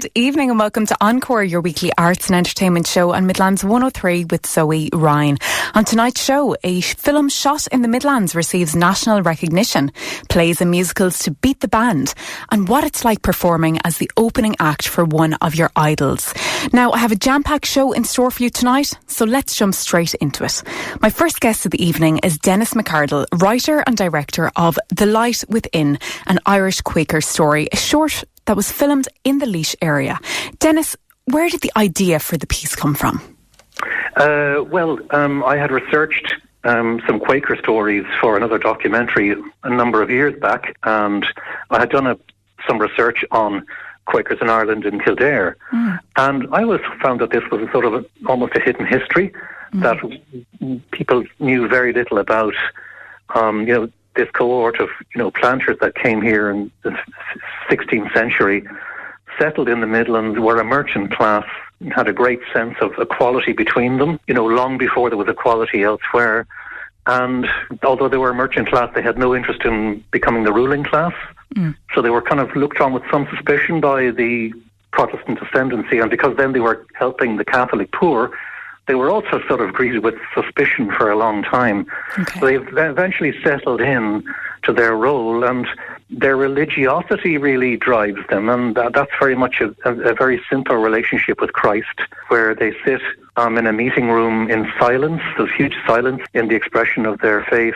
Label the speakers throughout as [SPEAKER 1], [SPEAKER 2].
[SPEAKER 1] Good evening and welcome to Encore, your weekly arts and entertainment show on Midlands 103 with Zoe Ryan. On tonight's show, a film shot in the Midlands receives national recognition, plays and musicals to beat the band, and what it's like performing as the opening act for one of your idols. Now, I have a jam-packed show in store for you tonight, so let's jump straight into it. My first guest of the evening is Denis McArdle, writer and director of The Light Within, an Irish Quaker story, a short that was filmed in the Laois area. Denis, where did the idea for the piece come from?
[SPEAKER 2] I had researched some Quaker stories for another documentary a number of years back, and I had done some research on Quakers in Ireland in Kildare. And I always found that this was a sort of almost a hidden history that people knew very little about. This cohort of planters that came here in the 16th century, settled in the Midlands, were a merchant class, had a great sense of equality between them, long before there was equality elsewhere. And although they were a merchant class, they had no interest in becoming the ruling class. So they were kind of looked on with some suspicion by the Protestant ascendancy, and because then they were helping the Catholic poor, they were also sort of greeted with suspicion for a long time. Okay. So they eventually settled in to their role, and their religiosity really drives them, and that's very much a very simple relationship with Christ, where they sit in a meeting room in silence. There's huge silence in the expression of their faith.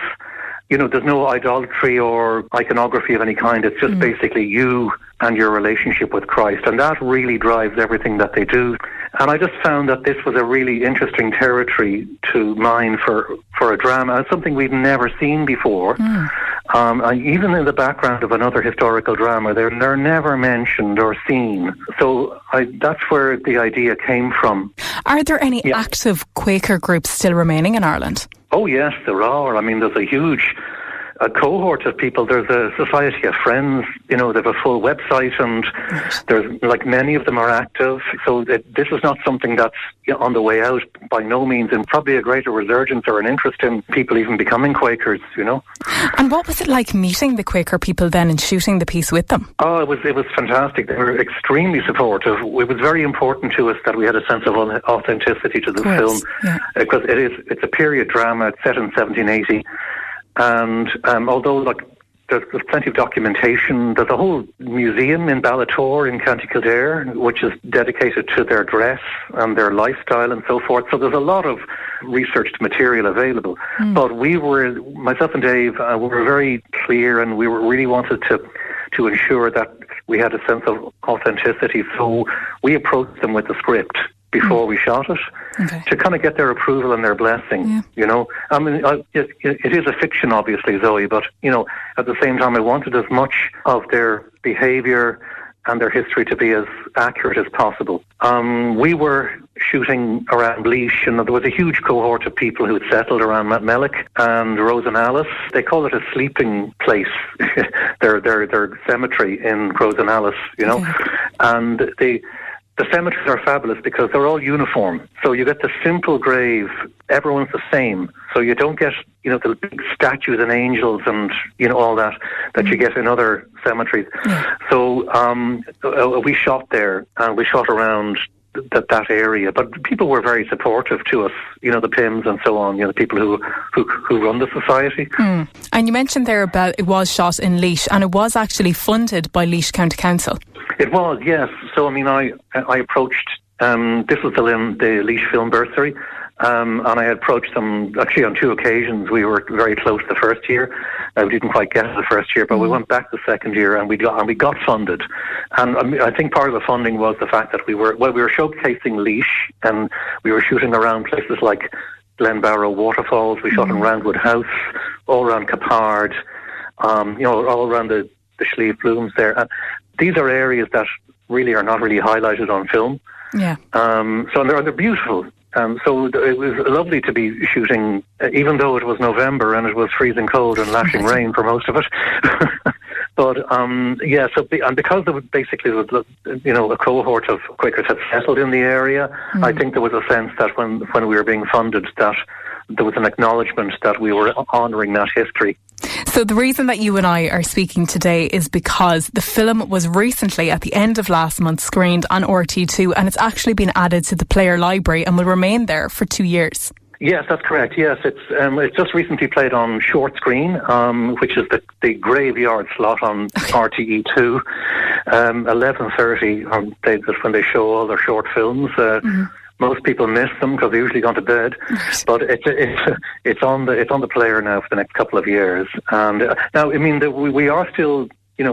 [SPEAKER 2] There's no idolatry or iconography of any kind. It's just basically you and your relationship with Christ. And that really drives everything that they do. And I just found that this was a really interesting territory to mine for a drama. It's something we've never seen before. And even in the background of another historical drama, they're never mentioned or seen. So that's where the idea came from.
[SPEAKER 1] Are there any active Quaker groups still remaining in Ireland?
[SPEAKER 2] Oh, yes, there are. I mean, there's a huge cohort of people. There's a Society of Friends, they have a full website, and there's many of them are active. So this is not something that's on the way out by no means, and probably a greater resurgence or an interest in people even becoming Quakers,
[SPEAKER 1] And what was it like meeting the Quaker people then and shooting the piece with them?
[SPEAKER 2] Oh, it was fantastic. They were extremely supportive. It was very important to us that we had a sense of authenticity to the film, because it's a period drama. It's set in 1780. And although there's plenty of documentation, there's a whole museum in Ballator in County Kildare, which is dedicated to their dress and their lifestyle and so forth. So there's a lot of researched material available. But myself and Dave, we were very clear, and we really wanted to ensure that we had a sense of authenticity. So we approached them with the script before we shot it, to kind of get their approval and their blessing, I mean, it is a fiction, obviously, Zoe, but, at the same time, I wanted as much of their behaviour and their history to be as accurate as possible. We were shooting around Laois, and there was a huge cohort of people who had settled around Matmellick and Rosenallis. They call it a sleeping place, their cemetery in Rosenallis, and the cemeteries are fabulous because they're all uniform. So you get the simple grave, everyone's the same. So you don't get, the big statues and angels and, all that you get in other cemeteries. So we shot there, and we shot around that area. But people were very supportive to us, the PIMs and so on, the people who run the society.
[SPEAKER 1] And you mentioned there about it was shot in Laois, and it was actually funded by Laois County Council.
[SPEAKER 2] It was, yes. So, I mean, I approached, this was the Laois Film Bursary, and I approached them actually on 2 occasions. We were very close the first year. We didn't quite get it the first year, but we went back the second year, and we got funded. And I think part of the funding was the fact that we were showcasing Laois, and we were shooting around places like Glenbarrow Waterfalls. We shot in Roundwood House, all around Capard, all around the Schlieve Blooms there. And these are areas that really are not really highlighted on film. So they're beautiful. So it was lovely to be shooting, even though it was November and it was freezing cold and lashing rain for most of it. But because there was basically a cohort of Quakers had settled in the area, I think there was a sense that when we were being funded, that there was an acknowledgement that we were honouring that history.
[SPEAKER 1] So the reason that you and I are speaking today is because the film was recently, at the end of last month, screened on RTÉ2, and it's actually been added to the Player library and will remain there for 2 years.
[SPEAKER 2] Yes, that's correct. Yes, it's just recently played on short screen, which is the graveyard slot on RTÉ2, 11:30 when they show all their short films. Most people miss them because they're usually gone to bed, but it's on the Player now for the next couple of years. And now, I mean, we are still,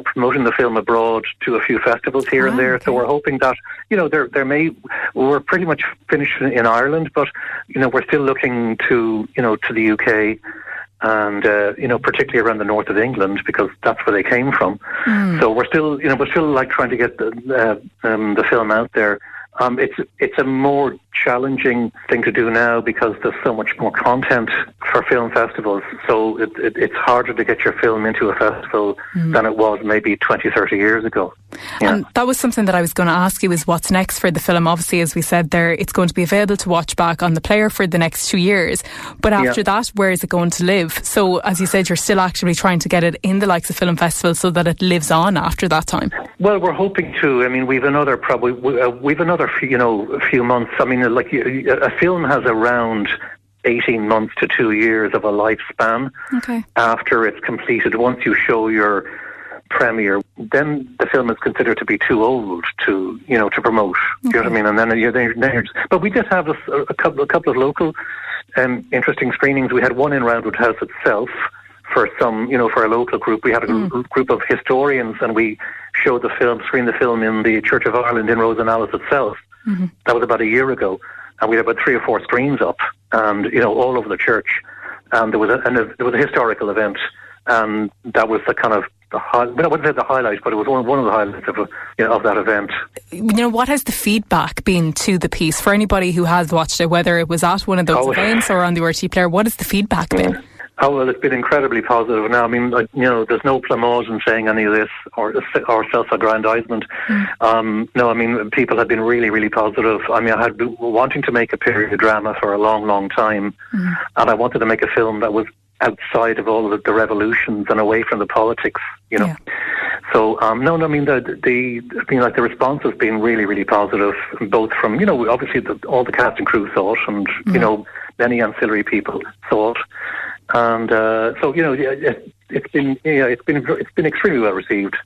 [SPEAKER 2] promoting the film abroad to a few festivals here and there. Okay. So we're hoping that, we're pretty much finished in Ireland, but, we're still looking to the UK and, particularly around the north of England, because that's where they came from. So we're still like trying to get the film out there. It's a more challenging thing to do now because there's so much more content for film festivals. So it's harder to get your film into a festival than it was maybe 20, 30 years ago. Yeah.
[SPEAKER 1] And that was something that I was going to ask you, is what's next for the film. Obviously, as we said there, it's going to be available to watch back on the Player for the next 2 years. But after that, where is it going to live? So, as you said, you're still actively trying to get it in the likes of film festivals so that it lives on after that time.
[SPEAKER 2] Well, we're hoping to. I mean, we've another few months. I mean, like a film has around 18 months to 2 years of a lifespan after it's completed. Once you show your premiere, then the film is considered to be too old to promote. You know what I mean? And then you're but we did have a couple of local interesting screenings. We had one in Roundwood House itself for for a local group. We had a group of historians, and we screened the film in the Church of Ireland in Rosenallis itself. That was about a year ago, and we had about 3 or 4 screens up, and all over the church. And there was a historical event, and that was the kind of I wouldn't say the highlight, but it was one of the highlights of that event. What
[SPEAKER 1] has the feedback been to the piece for anybody who has watched it, whether it was at one of those events or on the RTÉ Player? What has the feedback been?
[SPEAKER 2] Oh, well, it's been incredibly positive. Now, I mean, there's no Tullamore in saying any of this or self-aggrandizement. No, I mean, people have been really, really positive. I mean, I had been wanting to make a period drama for a long, long time, and I wanted to make a film that was outside of all of the revolutions and away from the politics, Yeah. So, I mean, the response has been really, really positive, both from, obviously all the cast and crew saw it, and, many ancillary people saw it. And it's been extremely well received.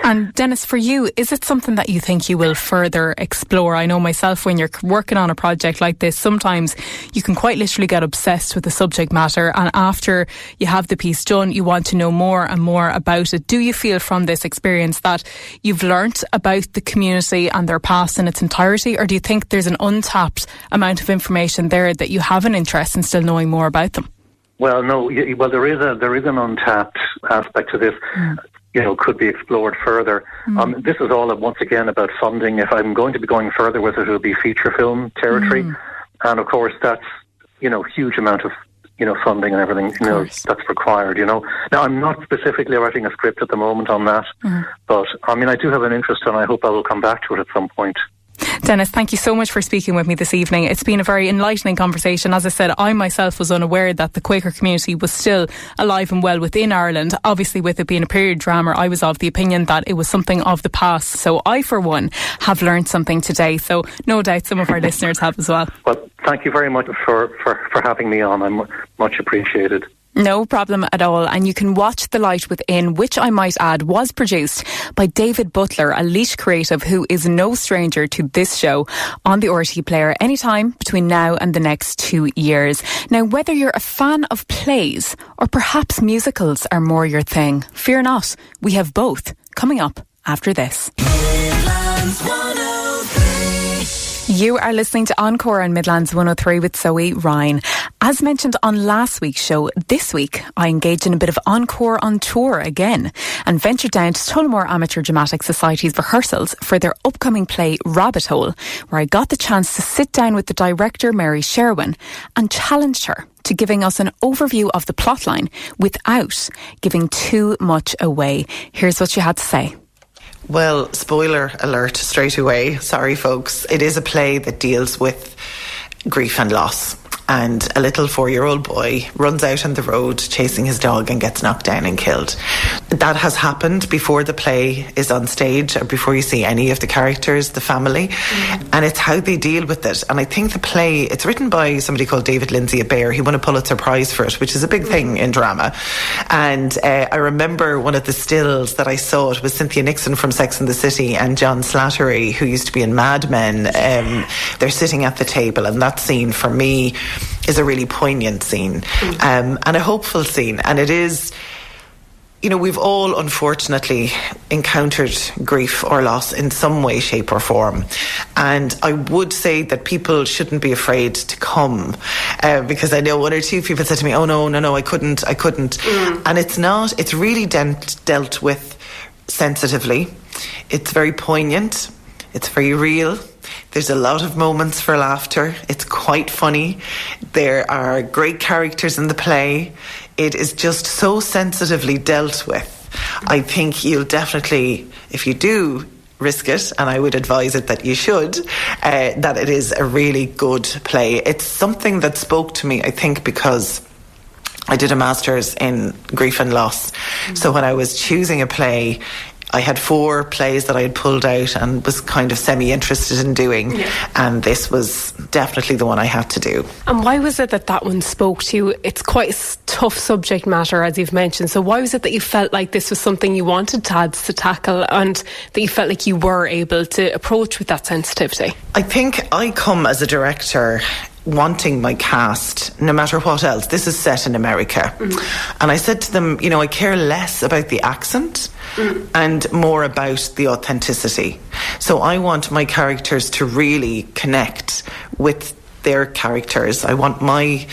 [SPEAKER 1] And Denis, for you, is it something that you think you will further explore? I know myself, when you're working on a project like this, sometimes you can quite literally get obsessed with the subject matter, and after you have the piece done, you want to know more and more about it. Do you feel from this experience that you've learnt about the community and their past in its entirety, or do you think there's an untapped amount of information there that you have an interest in still knowing more about them?
[SPEAKER 2] Well, no. Well, there is an untapped aspect to this. Could be explored further. This is all once again about funding. If I'm going to be going further with it, it'll be feature film territory, and of course that's huge amount of funding and everything that's required. Now I'm not specifically writing a script at the moment on that, but I mean I do have an interest, and I hope I will come back to it at some point.
[SPEAKER 1] Denis, thank you so much for speaking with me this evening. It's been a very enlightening conversation. As I said, I myself was unaware that the Quaker community was still alive and well within Ireland. Obviously, with it being a period drama, I was of the opinion that it was something of the past. So I, for one, have learned something today. So no doubt some of our listeners have as well.
[SPEAKER 2] Well, thank you very much for having me on. I'm much appreciated.
[SPEAKER 1] No problem at all. And you can watch The Light Within, which I might add was produced by David Butler, a Laois creative who is no stranger to this show, on the RTÉ Player anytime between now and the next 2 years. Now, whether you're a fan of plays or perhaps musicals are more your thing, fear not, we have both coming up after this. You are listening to Encore on Midlands 103 with Zoe Ryan. As mentioned on last week's show, this week I engaged in a bit of Encore On Tour again and ventured down to Tullamore Amateur Dramatic Society's rehearsals for their upcoming play Rabbit Hole, where I got the chance to sit down with the director Mary Sherwin and challenged her to giving us an overview of the plotline without giving too much away. Here's what she had to say.
[SPEAKER 3] Well, spoiler alert straight away. Sorry, folks. It is a play that deals with grief and loss. and a little 4-year-old boy runs out on the road chasing his dog and gets knocked down and killed. That has happened before the play is on stage or before you see any of the characters, the family, and it's how they deal with it. And I think the play, it's written by somebody called David Lindsay Abair. He won a Pulitzer Prize for it, which is a big thing in drama. And I remember one of the stills that I saw, it was Cynthia Nixon from Sex and the City and John Slattery, who used to be in Mad Men. They're sitting at the table, and that scene for me is a really poignant scene, and a hopeful scene. And it is, you know, we've all unfortunately encountered grief or loss in some way, shape or form. And I would say that people shouldn't be afraid to come, because I know one or two people said to me, oh no, I couldn't. And it's really dealt with sensitively. It's very poignant. It's very real. There's a lot of moments for laughter. It's quite funny. There are great characters in the play. It is just so sensitively dealt with. I think you'll definitely, if you do risk it, and I would advise it that you should, that it is a really good play. It's something that spoke to me, I think, because I did a master's in grief and loss. So when I was choosing a play, I had 4 plays that I had pulled out and was kind of semi-interested in doing, and this was definitely the one I had to do.
[SPEAKER 4] And why was it that one spoke to you? It's quite a tough subject matter, as you've mentioned, so why was it that you felt like this was something you wanted Tads to tackle and that you felt like you were able to approach with that sensitivity?
[SPEAKER 3] I think I come as a director wanting my cast, no matter what else, this is set in America. And I said to them, you know, I care less about the accent and more about the authenticity. So I want my characters to really connect with their characters. I want my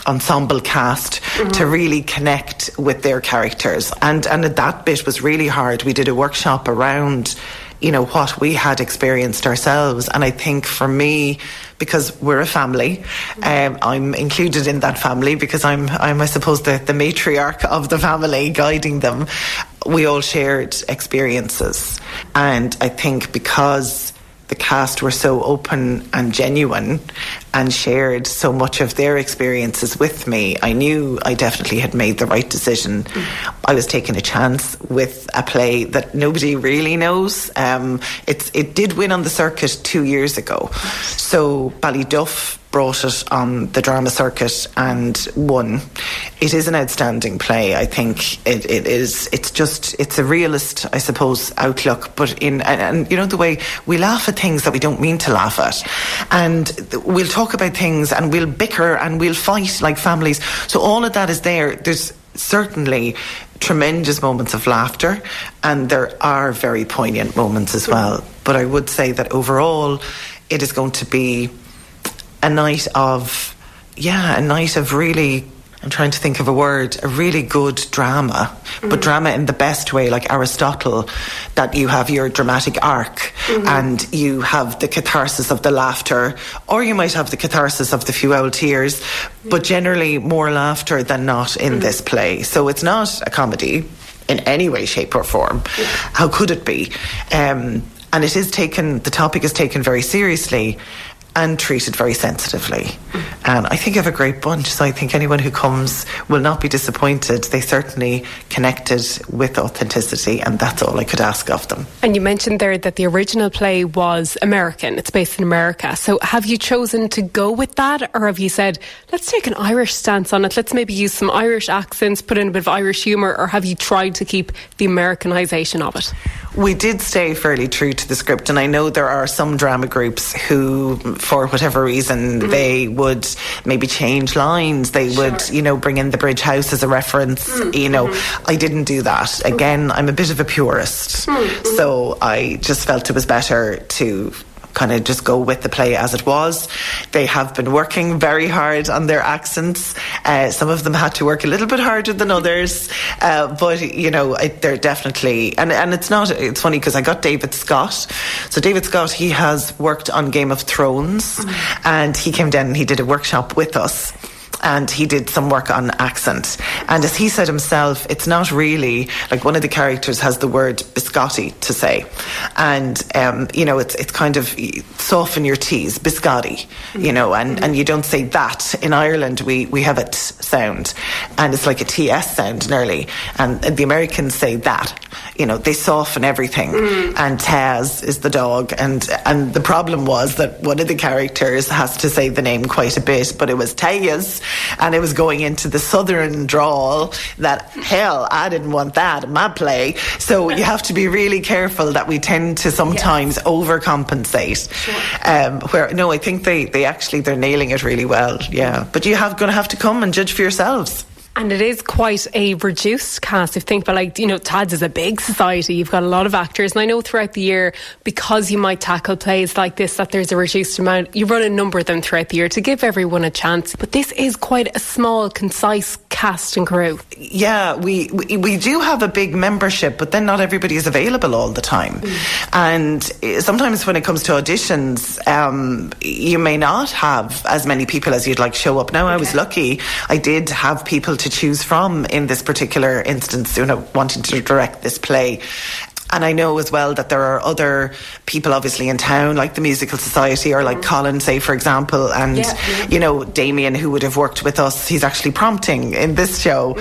[SPEAKER 3] ensemble cast to really connect with their characters. And that bit was really hard. We did a workshop around, you know, what we had experienced ourselves. And I think for me, because we're a family, I'm included in that family because I'm I suppose, the matriarch of the family, guiding them. We all shared experiences. And I think because the cast were so open and genuine and shared so much of their experiences with me, I knew I definitely had made the right decision. I was taking a chance with a play that nobody really knows. It did win on the circuit 2 years ago. So Ballyduff brought it on the drama circuit and won. It is an outstanding play. I think it is. It's a realist, I suppose, outlook, but and you know, the way we laugh at things that we don't mean to laugh at, and we'll talk about things and we'll bicker and we'll fight like families. So all of that is there. There's certainly tremendous moments of laughter, and there are very poignant moments as well. But I would say that overall, it is going to be a night of really, I'm trying to think of a word, a really good drama, but drama in the best way, like Aristotle, that you have your dramatic arc and you have the catharsis of the laughter, or you might have the catharsis of the few old tears, but generally more laughter than not in this play. So it's not a comedy in any way, shape or form. How could it be? And it is taken, the topic is taken very seriously and treated very sensitively. And I think I have a great bunch, so I think anyone who comes will not be disappointed. They certainly connected with authenticity, and that's all I could ask of them.
[SPEAKER 4] And you mentioned there that the original play was American. It's based in America. So have you chosen to go with that, or have you said, let's take an Irish stance on it, let's maybe use some Irish accents, put in a bit of Irish humour, or have you tried to keep the Americanisation of it?
[SPEAKER 3] We did stay fairly true to the script, and I know there are some drama groups who, for whatever reason, they would maybe change lines. They would, you know, bring in the Bridge House as a reference. You know, I didn't do that. Again, I'm a bit of a purist, so I just felt it was better to kind of just go with the play as it was. They have been working very hard on their accents. Some of them had to work a little bit harder than others, but you know, they're definitely, and it's funny because I got David Scott. So David Scott, he has worked on Game of Thrones, and he came down and he did a workshop with us. and he did some work on accent. And as he said himself, it's not really, like, one of the characters has the word biscotti to say. And, it's kind of soften your T's, biscotti, and you don't say that. In Ireland, we have a t sound, and it's like a TS sound nearly. And the Americans say that. They soften everything. And Taz is the dog. And the problem was that one of the characters has to say the name quite a bit, but it was Taz, and it was going into the southern drawl that, hell, I didn't want that in my play. So you have to be really careful that we tend to sometimes overcompensate. Sure. I think they're nailing it really well. Yeah. But you're going to have to come and judge for yourselves.
[SPEAKER 4] And it is quite a reduced cast. If you think about, Tad's is a big society. You've got a lot of actors. And I know throughout the year, because you might tackle plays like this, that there's a reduced amount. You run a number of them throughout the year to give everyone a chance. But this is quite a small, concise cast and crew.
[SPEAKER 3] Yeah, we do have a big membership, but then not everybody is available all the time. And sometimes when it comes to auditions, you may not have as many people as you'd like show up. Now, I was lucky. I did have people to choose from in this particular instance, wanting to direct this play. And I know as well that there are other people obviously in town, like the Musical Society, or like Colin, say, for example, and Damien, who would have worked with us, he's actually prompting in this show,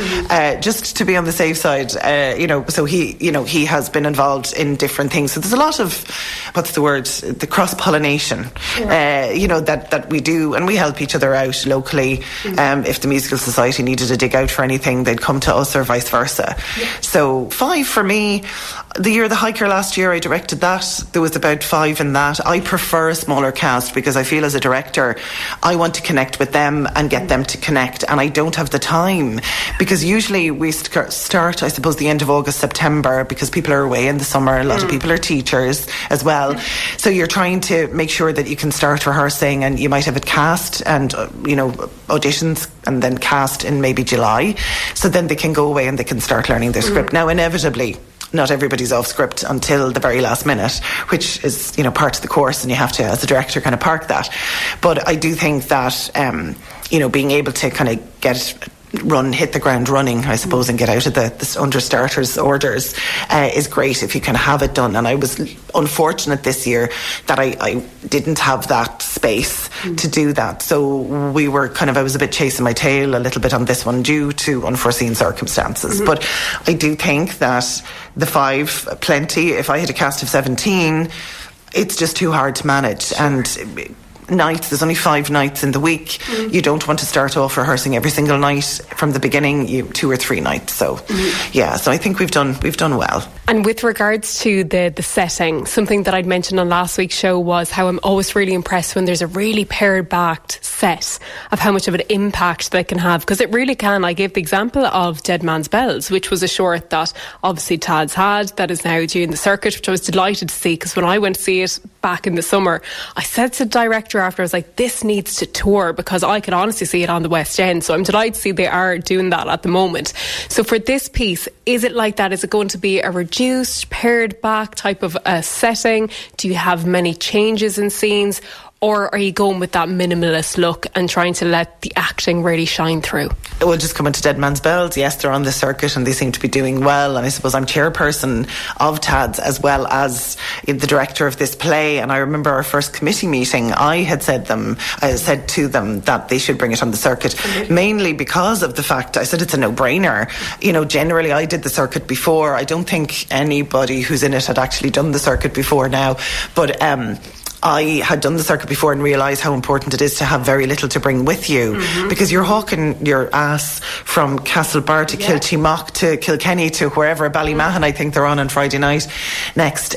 [SPEAKER 3] just to be on the safe side. So he has been involved in different things. So there's a lot of, the cross-pollination, that we do, and we help each other out locally. If the Musical Society needed to dig out for anything, they'd come to us, or vice versa. So 5 for me. The Hiker last year, I directed that. There was about 5 in that. I prefer a smaller cast because I feel as a director, I want to connect with them and get them to connect, and I don't have the time, because usually we start, I suppose, the end of August, September, because people are away in the summer. A lot of people are teachers as well. So you're trying to make sure that you can start rehearsing, and you might have it cast and, auditions, and then cast in maybe July. So then they can go away and they can start learning their script. Now, inevitably, not everybody's off script until the very last minute, which is, part of the course, and you have to, as a director, kind of park that. But I do think that, being able to kind of hit the ground running, I suppose, and get out of the under starters orders is great if you can have it done. And I was unfortunate this year that I didn't have that space to do that. So we were I was a bit chasing my tail a little bit on this one due to unforeseen circumstances. But I do think that the 5, plenty. If I had a cast of 17, it's just too hard to manage. And nights, there's only 5 nights in the week. You don't want to start off rehearsing every single night from the beginning. 2 or 3 nights. So so I think we've done well.
[SPEAKER 4] And with regards to the setting, something that I'd mentioned on last week's show was how I'm always really impressed when there's a really pared-backed set, of how much of an impact that can have, because it really can. I gave the example of Dead Man's Bells, which was a short that obviously Tad's had, that is now doing the circuit, which I was delighted to see, because when I went to see it back in the summer, I said to the director after, I was like, this needs to tour, because I could honestly see it on the West End. So I'm delighted to see they are doing that at the moment. So for this piece, is it like that? Is it going to be a reduced, pared back type of setting? Do you have many changes in scenes? Or are you going with that minimalist look and trying to let the acting really shine through?
[SPEAKER 3] We'll just come into Dead Man's Bells. Yes, they're on the circuit and they seem to be doing well. And I suppose I'm chairperson of TADS as well as the director of this play. And I remember our first committee meeting, I said to them that they should bring it on the circuit, mainly because of the fact, I said it's a no-brainer. Generally I did the circuit before. I don't think anybody who's in it had actually done the circuit before now. But I had done the circuit before and realised how important it is to have very little to bring with you, because you're hawking your ass from Castlebar to Kiltimagh to Kilkenny to wherever, Ballymahon I think they're on Friday night next.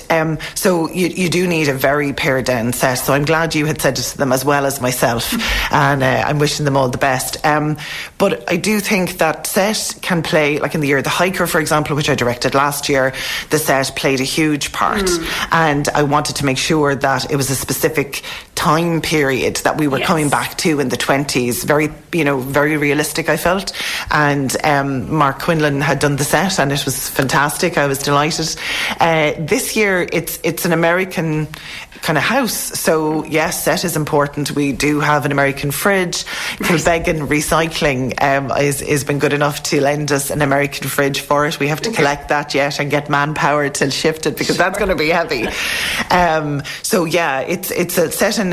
[SPEAKER 3] So you do need a very pared down set. So I'm glad you had said it to them as well as myself, and I'm wishing them all the best. But I do think that set can play, like in the year The Hiker, for example, which I directed last year, the set played a huge part, and I wanted to make sure that it was a specific time period that we were coming back to in the 20s. Very, very realistic, I felt. And Mark Quinlan had done the set, and it was fantastic. I was delighted. This year, it's an American kind of house. So yes, set is important. We do have an American fridge. Kilbeggan Recycling has been good enough to lend us an American fridge for it. We have to collect that yet and get manpower to shift it, because that's going to be heavy. So yeah, it's a set in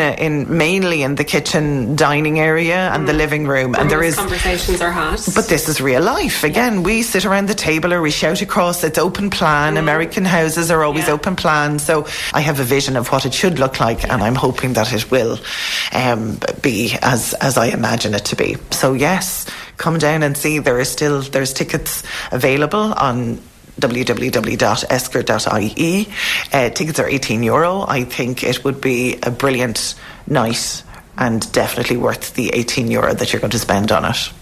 [SPEAKER 3] mainly in the kitchen dining area and the living room, and there is
[SPEAKER 4] conversations are hot.
[SPEAKER 3] But this is real life. Again, we sit around the table or we shout across. It's open plan. American houses are always open plan. So I have a vision of what it should look like, and I'm hoping that it will be as I imagine it to be. So yes, come down and see. There's tickets available on www.esker.ie. Tickets are €18. I think it would be a brilliant night and definitely worth the €18 that you're going to spend on it.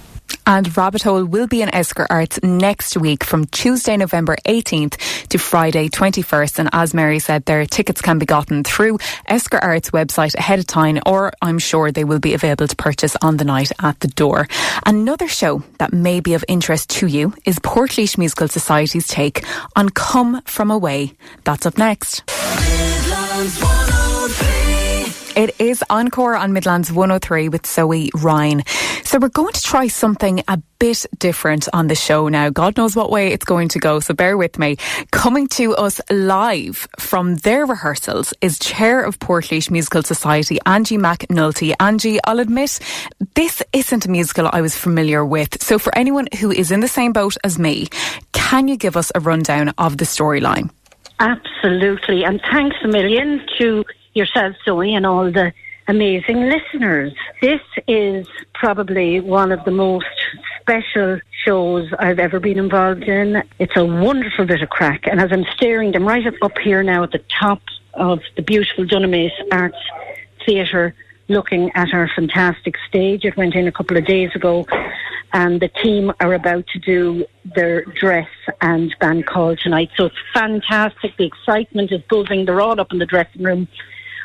[SPEAKER 1] And Rabbit Hole will be in Esker Arts next week from Tuesday, November 18th to Friday, 21st. And as Mary said, their tickets can be gotten through Esker Arts website ahead of time, or I'm sure they will be available to purchase on the night at the door. Another show that may be of interest to you is Portlaoise Musical Society's take on Come From Away. That's up next. It is Encore on Midlands 103 with Zoe Ryan. So we're going to try something a bit different on the show now. God knows what way it's going to go, so bear with me. Coming to us live from their rehearsals is Chair of Portlaoise Musical Society, Angie McNulty. Angie, I'll admit, this isn't a musical I was familiar with. So for anyone who is in the same boat as me, can you give us a rundown of the storyline?
[SPEAKER 5] Absolutely, and thanks a million to yourself, Zoe, and all the amazing listeners. This is probably one of the most special shows I've ever been involved in. It's a wonderful bit of crack, and as I'm staring them right up here now at the top of the beautiful Dunamis Arts Theatre, looking at our fantastic stage. It went in a couple of days ago, and the team are about to do their dress and band call tonight. So it's fantastic. The excitement is buzzing. They're all up in the dressing room,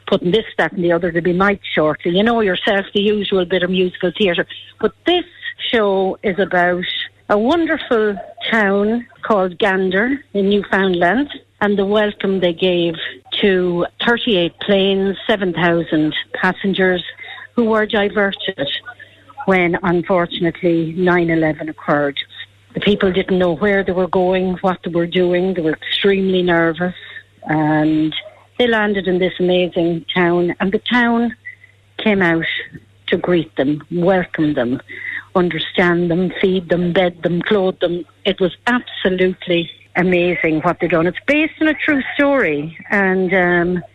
[SPEAKER 5] putting this, that and the other to be mic'd shortly. You know yourself, the usual bit of musical theatre. But this show is about a wonderful town called Gander in Newfoundland, and the welcome they gave to 38 planes, 7,000 passengers who were diverted when, unfortunately, 9/11 occurred. The people didn't know where they were going, what they were doing. They were extremely nervous, and they landed in this amazing town, and the town came out to greet them, welcome them, understand them, feed them, bed them, clothe them. It was absolutely amazing what they've done. It's based on a true story, and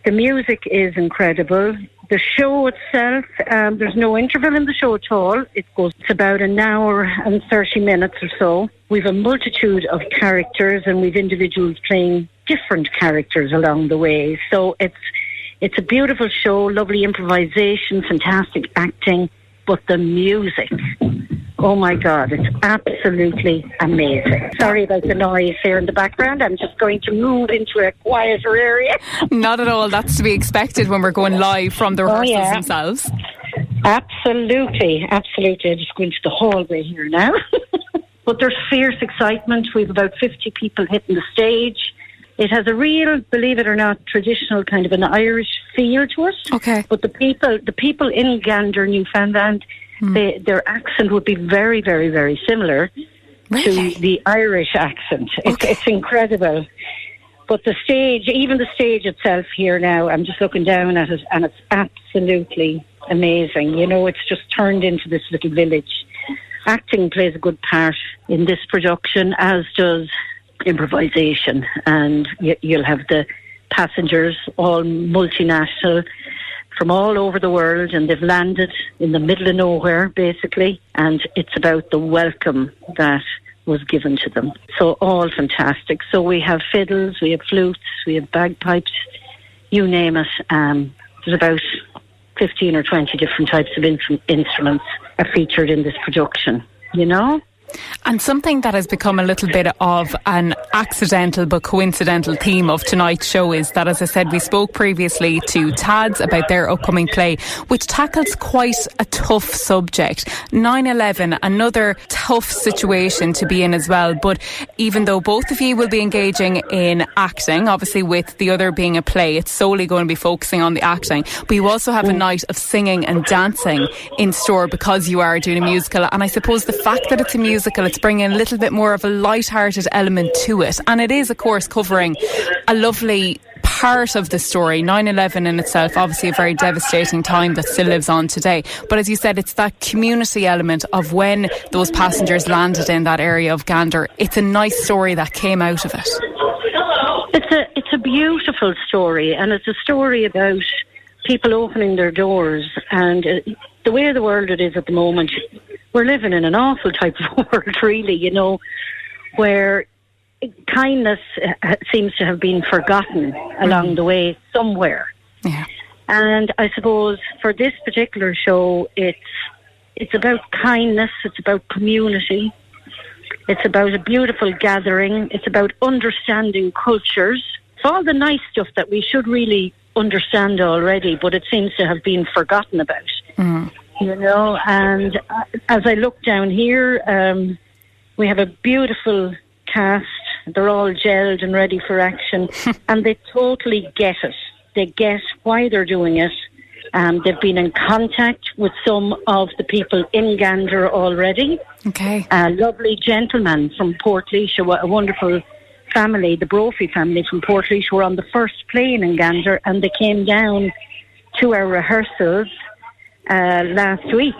[SPEAKER 5] the music is incredible. The show itself, there's no interval in the show at all. It's about an hour and 30 minutes or so. We've a multitude of characters, and we've individuals playing different characters along the way. So it's a beautiful show, lovely improvisation, fantastic acting, but the music, oh my God, it's absolutely amazing. Sorry about the noise here in the background. I'm just going to move into a quieter area.
[SPEAKER 1] Not at all. That's to be expected when we're going live from the rehearsals themselves.
[SPEAKER 5] Absolutely. I'm just going to the hallway here now. But there's fierce excitement. We've about 50 people hitting the stage. It has a real, believe it or not, traditional kind of an Irish feel to it. Okay. But the people in Gander, Newfoundland, their accent would be very, very, very similar to the Irish accent. It's incredible. But the stage, even the stage itself here now, I'm just looking down at it, and it's absolutely amazing. You know, it's just turned into this little village. Acting plays a good part in this production, as does improvisation, and you'll have the passengers, all multinational from all over the world, and they've landed in the middle of nowhere basically, and it's about the welcome that was given to them. So all fantastic. So we have fiddles, we have flutes, we have bagpipes, you name it. There's about 15 or 20 different types of instruments are featured in this production, you know?
[SPEAKER 1] And something that has become a little bit of an accidental but coincidental theme of tonight's show is that, as I said, we spoke previously to Tads about their upcoming play, which tackles quite a tough subject. 9/11, another tough situation to be in as well. But even though both of you will be engaging in acting, obviously with the other being a play, it's solely going to be focusing on the acting. But you also have a night of singing and dancing in store because you are doing a musical. And I suppose the fact that it's a musical, it's bringing a little bit more of a light-hearted element to it. And it is, of course, covering a lovely part of the story. 9/11 in itself, obviously a very devastating time that still lives on today. But as you said, it's that community element of when those passengers landed in that area of Gander. It's a nice story that came out of it.
[SPEAKER 5] It's a beautiful story, and it's a story about people opening their doors. And the way the world it is at the moment, we're living in an awful type of world, really, you know, where kindness seems to have been forgotten along the way somewhere.
[SPEAKER 1] Yeah.
[SPEAKER 5] And I suppose for this particular show, it's about kindness, it's about community, it's about a beautiful gathering, it's about understanding cultures. It's all the nice stuff that we should really understand already, but it seems to have been forgotten about. You know, and as I look down here, we have a beautiful cast. They're all gelled and ready for action, and they totally get it. They get why they're doing it. They've been in contact with some of the people in Gander already.
[SPEAKER 1] Okay.
[SPEAKER 5] A lovely gentleman from Portlaoise, a wonderful family, the Brophy family from Portlaoise, were on the first plane in Gander, and they came down to our rehearsals last week.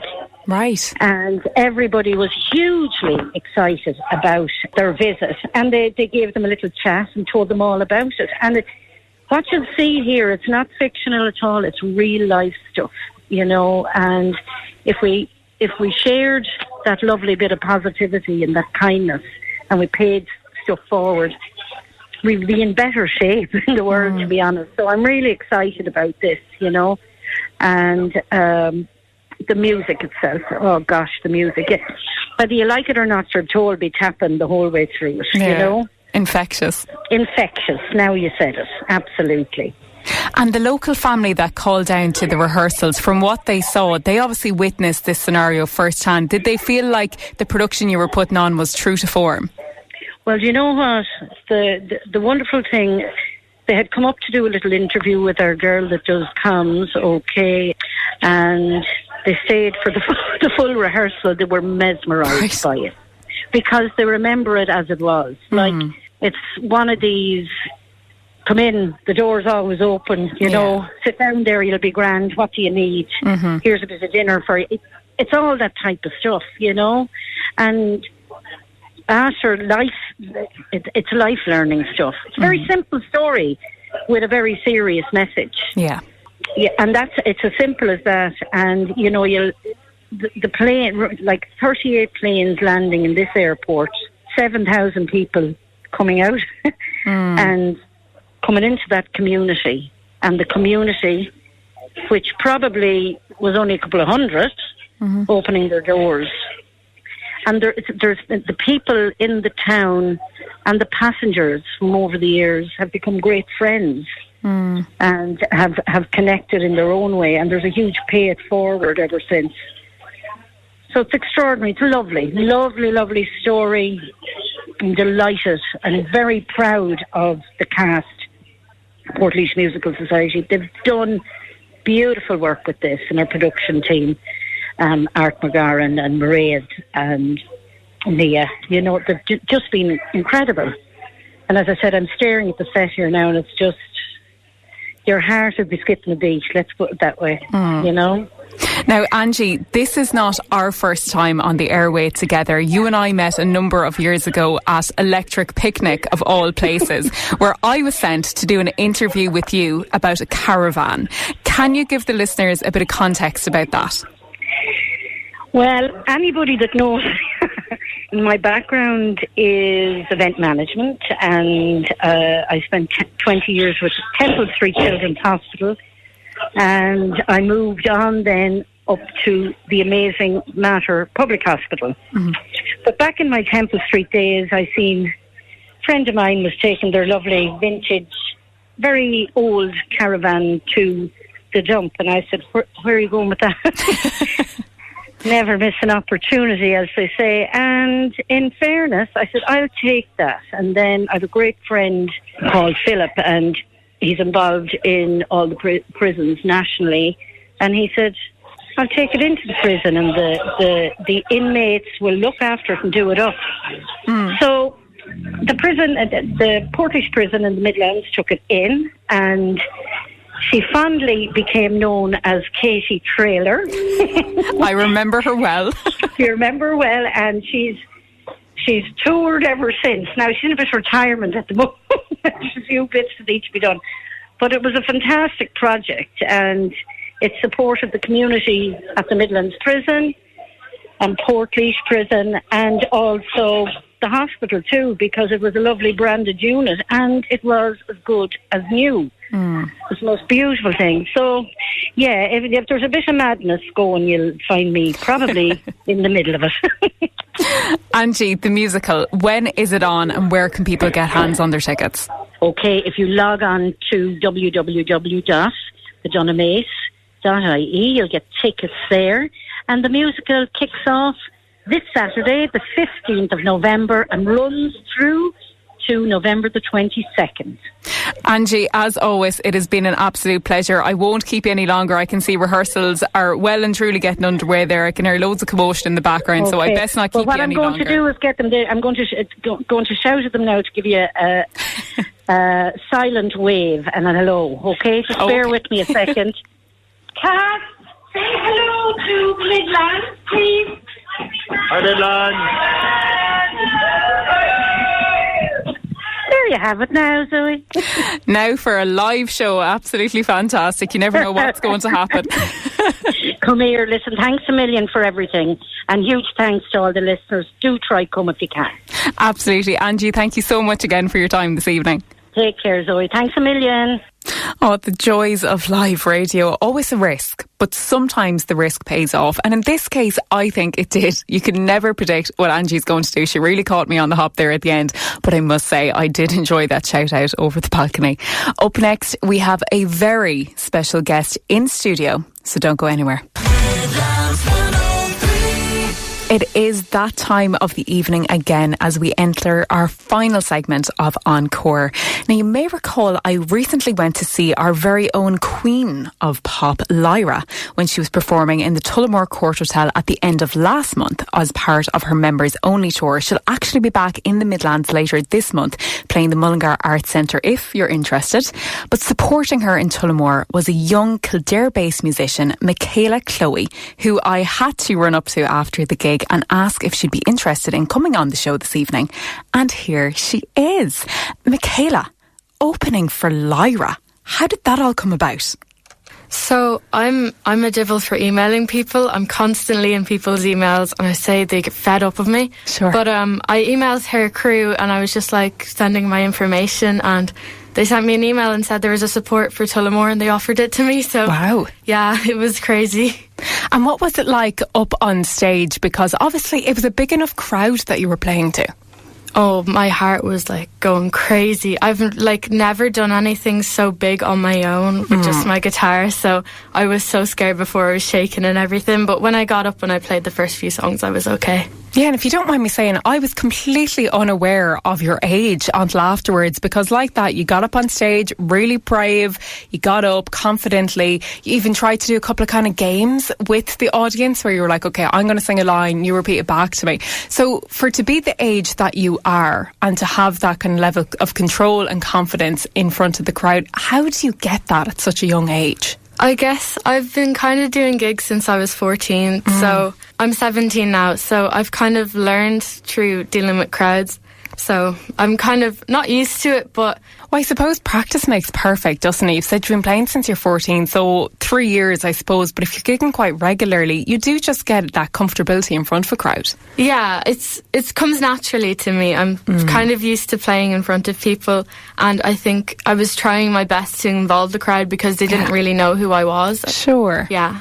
[SPEAKER 1] Right.
[SPEAKER 5] And everybody was hugely excited about their visit, and they gave them a little chat and told them all about it. And what you'll see here, it's not fictional at all, it's real life stuff, you know. And if we shared that lovely bit of positivity and that kindness, and we paid stuff forward, we'd be in better shape in the world, to be honest. So I'm really excited about this, you know. And the music itself, oh gosh, the music. Whether you like it or not, you're told be tapping the whole way through it, you know.
[SPEAKER 1] Infectious.
[SPEAKER 5] Infectious, now you said it, absolutely.
[SPEAKER 1] And the local family that called down to the rehearsals, from what they saw, they obviously witnessed this scenario firsthand. Did they feel like the production you were putting on was true to form?
[SPEAKER 5] Well, you know what? The wonderful thing, they had come up to do a little interview with our girl that does comms, okay, and they stayed for the full rehearsal. They were mesmerised by it because they remember it as it was. Like, it's one of these, come in, the door's always open, you know, sit down there, you'll be grand, what do you need? Here's a bit of dinner for you. It's all that type of stuff, you know, and after life, it's life learning stuff. It's a very simple story with a very serious message. Yeah, and it's as simple as that. And you know, the plane, like 38 planes landing in this airport, 7,000 people coming out and coming into that community, and the community, which probably was only a couple of hundred, opening their doors. And there's the people in the town and the passengers from over the years have become great friends and have connected in their own way. And there's a huge pay it forward ever since. So it's extraordinary. It's a lovely, lovely, lovely story. I'm delighted and very proud of the cast, Portlaoise Musical Society. They've done beautiful work with this and our production team. Art McGarren and Mairead and Leah, you know, they've just been incredible. And as I said, I'm staring at the set here now, and it's just, your heart would be skipping a beat, let's put it that way, you know.
[SPEAKER 1] Now, Angie, this is not our first time on the airway together. You and I met a number of years ago at Electric Picnic, of all places, where I was sent to do an interview with you about a caravan. Can you give the listeners a bit of context about that?
[SPEAKER 5] Well, anybody that knows my background is event management, and I spent 20 years with Temple Street Children's Hospital, and I moved on then up to the amazing Mater Public Hospital. Mm-hmm. But back in my Temple Street days, I seen a friend of mine was taking their lovely vintage, very old caravan to the dump, and I said, where are you going with that? Never miss an opportunity, as they say. And in fairness, I said, I'll take that. And then I have a great friend called Philip, and he's involved in all the prisons nationally. And he said, I'll take it into the prison, and the inmates will look after it and do it up. Mm. So the prison, the Portlaoise prison in the Midlands, took it in, and she fondly became known as Katie Trailer.
[SPEAKER 1] I remember her well.
[SPEAKER 5] You remember her well, and she's toured ever since. Now, she's in a bit of retirement at the moment. There's a few bits that need to be done. But it was a fantastic project, and it supported the community at the Midlands prison and Portlaoise prison, and also the hospital too, because it was a lovely branded unit and it was as good as new. Mm. It was the most beautiful thing. So, yeah, if there's a bit of madness going, you'll find me probably in the middle of it.
[SPEAKER 1] Angie, the musical, when is it on and where can people get hands on their tickets?
[SPEAKER 5] Okay, if you log on to www.thedunamace.ie, you'll get tickets there. And the musical kicks off this Saturday, the 15th of November, and runs through to November the 22nd.
[SPEAKER 1] Angie, as always, it has been an absolute pleasure. I won't keep you any longer. I can see rehearsals are well and truly getting underway there. I can hear loads of commotion in the background, okay. So I best not keep you any longer.
[SPEAKER 5] What I'm going to do is get them there. I'm going to shout at them now to give you a silent wave and a hello, okay? Just bear with me a second. Kat, say hello to Midlands, please.
[SPEAKER 6] Hi, Midlands.
[SPEAKER 5] There you have it now, Zoe.
[SPEAKER 1] Now for a live show. Absolutely fantastic. You never know what's going to happen.
[SPEAKER 5] Come here, listen, thanks a million for everything, and huge thanks to all the listeners. Do try come if you can.
[SPEAKER 1] Absolutely. Angie, thank you so much again for your time this evening.
[SPEAKER 5] Take care, Zoe. Thanks a million.
[SPEAKER 1] Oh, the joys of live radio. Always a risk, but sometimes the risk pays off. And in this case, I think it did. You can never predict what Angie's going to do. She really caught me on the hop there at the end. But I must say, I did enjoy that shout out over the balcony. Up next, we have a very special guest in studio. So don't go anywhere. It is that time of the evening again as we enter our final segment of Encore. Now, you may recall I recently went to see our very own queen of pop, Lyra, when she was performing in the Tullamore Court Hotel at the end of last month as part of her members only tour. She'll actually be back in the Midlands later this month playing the Mullingar Arts Centre if you're interested. But supporting her in Tullamore was a young Kildare-based musician, Makayla Chloe, who I had to run up to after the gig and ask if she'd be interested in coming on the show this evening. And here she is. Makayla, opening for Lyra. How did that all come about?
[SPEAKER 7] So I'm a devil for emailing people. I'm constantly in people's emails and I say they get fed up of me.
[SPEAKER 1] Sure.
[SPEAKER 7] But I emailed her crew and I was just like sending my information, and they sent me an email and said there was a support for Tullamore and they offered it to me. So
[SPEAKER 1] wow.
[SPEAKER 7] Yeah, it was crazy.
[SPEAKER 1] And what was it like up on stage? Because obviously it was a big enough crowd that you were playing to.
[SPEAKER 7] Oh, my heart was like going crazy. I've like never done anything so big on my own with just my guitar, so I was so scared before. I was shaking and everything, but when I got up and I played the first few songs, I was okay.
[SPEAKER 1] Yeah, and if you don't mind me saying, I was completely unaware of your age until afterwards, because like that, you got up on stage, really brave, you got up confidently, you even tried to do a couple of kind of games with the audience where you were like, okay, I'm going to sing a line, you repeat it back to me. So to be the age that you are and to have that kind of level of control and confidence in front of the crowd, how do you get that at such a young age?
[SPEAKER 7] I guess I've been kind of doing gigs since I was 14, so I'm 17 now, so I've kind of learned through dealing with crowds. So I'm kind of not used to it, but...
[SPEAKER 1] Well, I suppose practice makes perfect, doesn't it? You've said you've been playing since you're 14, so 3 years, I suppose. But if you're gigging quite regularly, you do just get that comfortability in front of a crowd.
[SPEAKER 7] Yeah, it comes naturally to me. I'm kind of used to playing in front of people, and I think I was trying my best to involve the crowd because they didn't really know who I was.
[SPEAKER 1] Sure.
[SPEAKER 7] Yeah.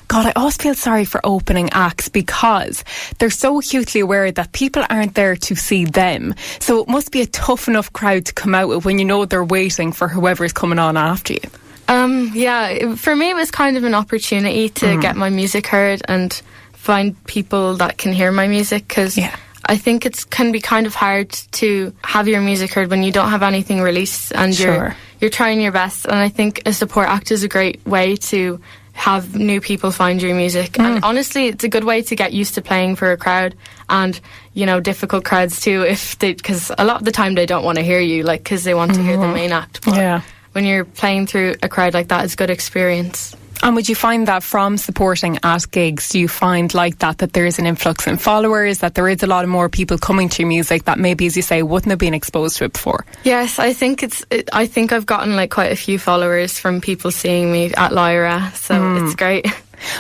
[SPEAKER 1] God, I always feel sorry for opening acts because they're so acutely aware that people aren't there to see them. So it must be a tough enough crowd to come out with when you know they're waiting for whoever's coming on after you.
[SPEAKER 7] For me it was kind of an opportunity to get my music heard and find people that can hear my music, because I think it can be kind of hard to have your music heard when you don't have anything released and you're trying your best. And I think a support act is a great way to have new people find your music. And honestly, it's a good way to get used to playing for a crowd, and, you know, difficult crowds too, because a lot of the time they don't want to hear you, like, because they want to hear the main act. But when you're playing through a crowd like that, it's a good experience.
[SPEAKER 1] And would you find that from supporting at gigs, do you find like that there is an influx in followers, that there is a lot of more people coming to your music that maybe, as you say, wouldn't have been exposed to it before?
[SPEAKER 7] Yes, I think I think I've gotten like quite a few followers from people seeing me at Laois, so it's great.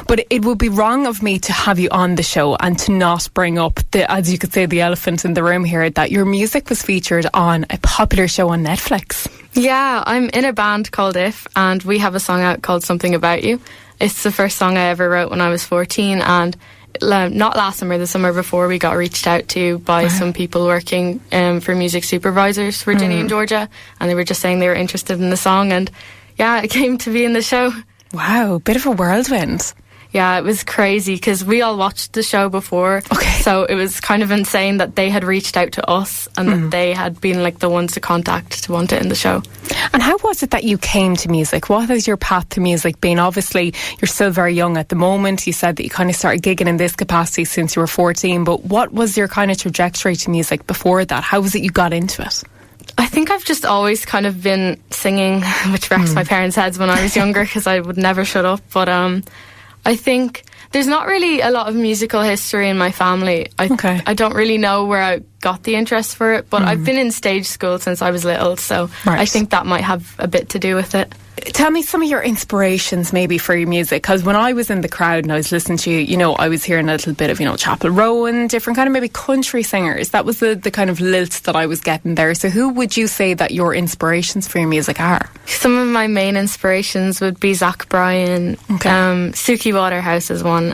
[SPEAKER 1] But it would be wrong of me to have you on the show and to not bring up, as you could say, the elephant in the room here, that your music was featured on a popular show on Netflix.
[SPEAKER 7] Yeah, I'm in a band called If, and we have a song out called Something About You. It's the first song I ever wrote when I was 14, and not last summer, the summer before, we got reached out to by some people working for music supervisors, Virginia and Georgia, and they were just saying they were interested in the song, and yeah, it came to be in the show.
[SPEAKER 1] Wow, bit of a whirlwind.
[SPEAKER 7] Yeah, it was crazy because we all watched the show before.
[SPEAKER 1] Okay.
[SPEAKER 7] So it was kind of insane that they had reached out to us and that they had been like the ones to contact to want it in the show.
[SPEAKER 1] And how was it that you came to music? What has your path to music been? Obviously, you're still very young at the moment. You said that you kind of started gigging in this capacity since you were 14. But what was your kind of trajectory to music before that? How was it you got into it?
[SPEAKER 7] I think I've just always kind of been singing, which wrecks my parents' heads when I was younger because I would never shut up. But I think there's not really a lot of musical history in my family. I don't really know where I got the interest for it, but I've been in stage school since I was little, so I think that might have a bit to do with it.
[SPEAKER 1] Tell me some of your inspirations maybe for your music, because when I was in the crowd and I was listening to you, you know, I was hearing a little bit of, you know, Chapel Rowan, different kind of maybe country singers. That was the kind of lilt that I was getting there. So who would you say that your inspirations for your music are?
[SPEAKER 7] Some of my main inspirations would be Zach Bryan, Suki Waterhouse is one,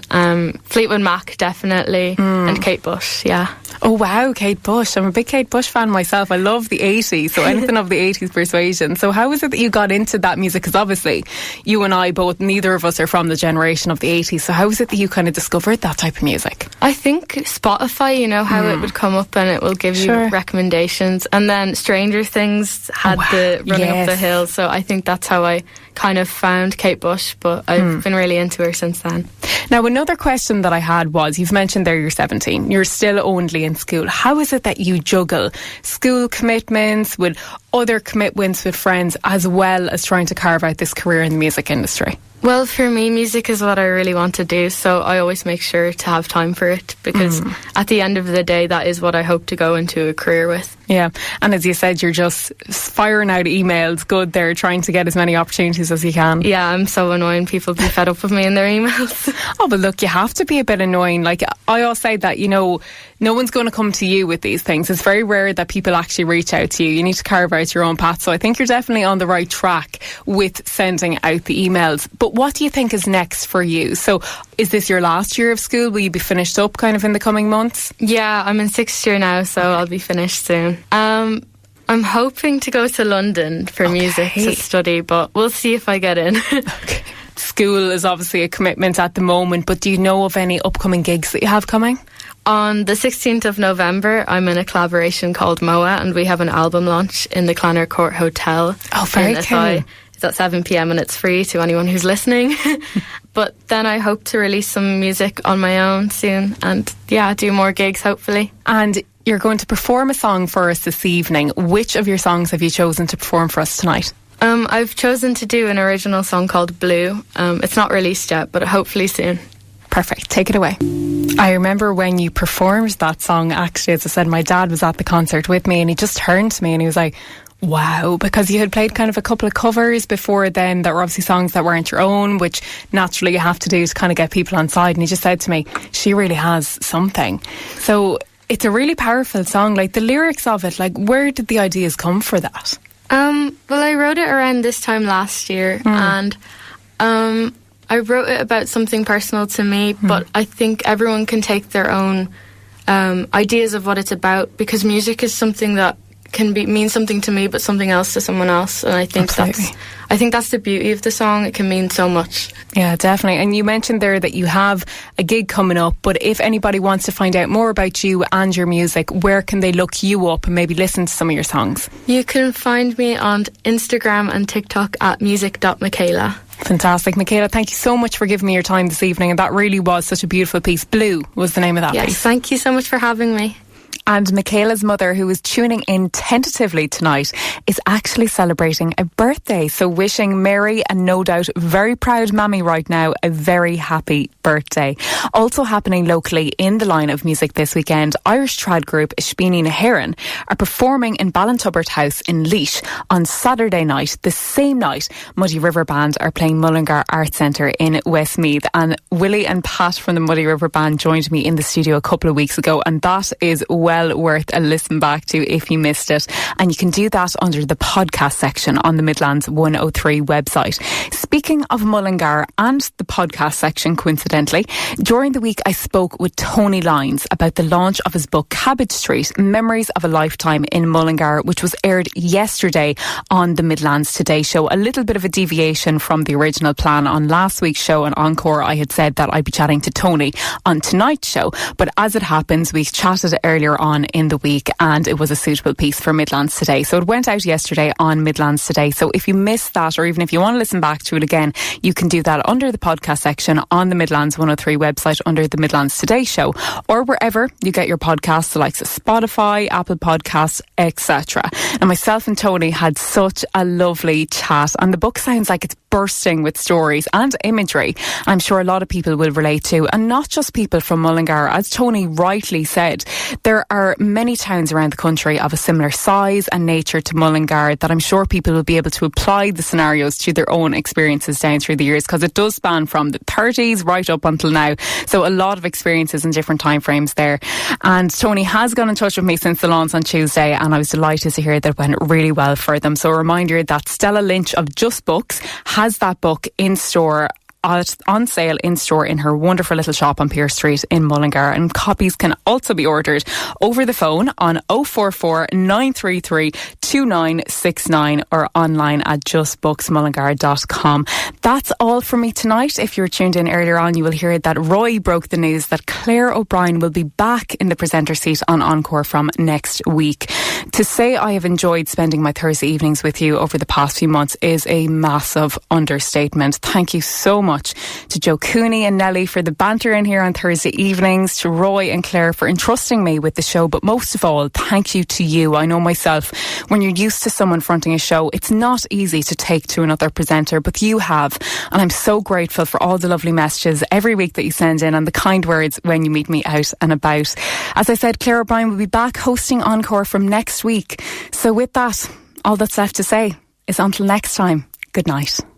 [SPEAKER 7] Fleetwood Mac definitely, and Kate Bush, yeah.
[SPEAKER 1] Oh wow, Kate Bush. I'm a big Kate Bush fan myself. I love the 80s, so anything of the 80s persuasion. So how was it that you got into that music? Because obviously you and I both, neither of us are from the generation of the 80s, so how was it that you kind of discovered that type of music?
[SPEAKER 7] I think Spotify, you know how it would come up and it will give you recommendations, and then Stranger Things had the Running Up the Hill, so I think that's how I kind of found Kate Bush, but I've been really into her since then.
[SPEAKER 1] Now, another question that I had was, you've mentioned there you're 17, you're still only in school. How is it that you juggle school commitments with other commitments with friends, as well as trying to carve out this career in the music industry?
[SPEAKER 7] Well, for me, music is what I really want to do, so I always make sure to have time for it, because at the end of the day, that is what I hope to go into a career with.
[SPEAKER 1] Yeah, and as you said, you're just firing out emails, good there, trying to get as many opportunities as you can.
[SPEAKER 7] Yeah, I'm so annoying. People be fed up with me in their emails.
[SPEAKER 1] Oh, but look, you have to be a bit annoying. Like, I always say that, you know, no one's going to come to you with these things. It's very rare that people actually reach out to you. You need to carve out your own path. So I think you're definitely on the right track with sending out the emails. But what do you think is next for you? So is this your last year of school? Will you be finished up kind of in the coming months?
[SPEAKER 7] Yeah, I'm in 6th year now, so I'll be finished soon. I'm hoping to go to London for music to study, but we'll see if I get in.
[SPEAKER 1] Okay. School is obviously a commitment at the moment, but do you know of any upcoming gigs that you have coming?
[SPEAKER 7] On the 16th of November, I'm in a collaboration called MOA, and we have an album launch in the Clanner Court Hotel.
[SPEAKER 1] Oh, very cool.
[SPEAKER 7] It's at 7 p.m. and it's free to anyone who's listening. But then I hope to release some music on my own soon and, yeah, do more gigs, hopefully.
[SPEAKER 1] And you're going to perform a song for us this evening. Which of your songs have you chosen to perform for us tonight?
[SPEAKER 7] I've chosen to do an original song called Blue. It's not released yet, but hopefully soon.
[SPEAKER 1] Perfect. Take it away. I remember when you performed that song, actually, as I said, my dad was at the concert with me and he just turned to me and he was like, wow, because you had played kind of a couple of covers before then that were obviously songs that weren't your own, which naturally you have to do to kind of get people on side. And he just said to me, she really has something. So it's a really powerful song. Like, the lyrics of it, like, where did the ideas come for that?
[SPEAKER 7] Well, I wrote it around this time last year, and I I wrote it about something personal to me, but I think everyone can take their own ideas of what it's about, because music is something that can mean something to me but something else to someone else, and I think that's the beauty of the song. It can mean so much.
[SPEAKER 1] Yeah, definitely. And you mentioned there that you have a gig coming up, but if anybody wants to find out more about you and your music, where can they look you up and maybe listen to some of your songs?
[SPEAKER 7] You can find me on Instagram and TikTok at music.makayla.
[SPEAKER 1] Fantastic. Makayla, thank you so much for giving me your time this evening, and that really was such a beautiful piece. Blue was the name of that piece.
[SPEAKER 7] Yes, thank you so much for having me.
[SPEAKER 1] And Makayla's mother, who is tuning in tentatively tonight, is actually celebrating a birthday. So wishing Mary, and no doubt very proud mammy right now, a very happy birthday. Also happening locally in the line of music this weekend, Irish trad group Shpeenie na Héireann are performing in Ballintubbert House in Laois on Saturday night. The same night, Muddy River Band are playing Mullingar Arts Centre in Westmeath. And Willie and Pat from the Muddy River Band joined me in the studio a couple of weeks ago, and that is well worth a listen back to if you missed it. And you can do that under the podcast section on the Midlands 103 website. Speaking of Mullingar and the podcast section, coincidentally, during the week I spoke with Tony Lyons about the launch of his book Cabbage Street, Memories of a Lifetime in Mullingar, which was aired yesterday on the Midlands Today show. A little bit of a deviation from the original plan. On last week's show on Encore, I had said that I'd be chatting to Tony on tonight's show, but as it happens, we chatted earlier on in the week and it was a suitable piece for Midlands Today. So it went out yesterday on Midlands Today. So if you missed that, or even if you want to listen back to it again, you can do that under the podcast section on the Midlands 103 website under the Midlands Today show, or wherever you get your podcasts, the likes of Spotify, Apple Podcasts, etc. And myself and Tony had such a lovely chat, and the book sounds like it's bursting with stories and imagery I'm sure a lot of people will relate to, and not just people from Mullingar. As Tony rightly said, there are many towns around the country of a similar size and nature to Mullingar that I'm sure people will be able to apply the scenarios to their own experiences down through the years, because it does span from the 30s right up until now. So a lot of experiences in different time frames there. And Tony has got in touch with me since the launch on Tuesday, and I was delighted to hear that it went really well for them. So a reminder that Stella Lynch of Just Books has that book in store, on sale in store in her wonderful little shop on Pearse Street in Mullingar, and copies can also be ordered over the phone on 044 933 2969 or online at justbooksmullingar.com. That's all from me tonight. If you were tuned in earlier on, you will hear that Roy broke the news that Claire O'Brien will be back in the presenter seat on Encore from next week. To say I have enjoyed spending my Thursday evenings with you over the past few months is a massive understatement. Thank you so much to Joe Cooney and Nellie for the banter in here on Thursday evenings, to Roy and Claire for entrusting me with the show, but most of all, thank you to you. I know myself, when you're used to someone fronting a show, it's not easy to take to another presenter, but you have, and I'm so grateful for all the lovely messages every week that you send in and the kind words when you meet me out and about. As I said, Claire O'Brien will be back hosting Encore from next week. So with that, all that's left to say is until next time, good night.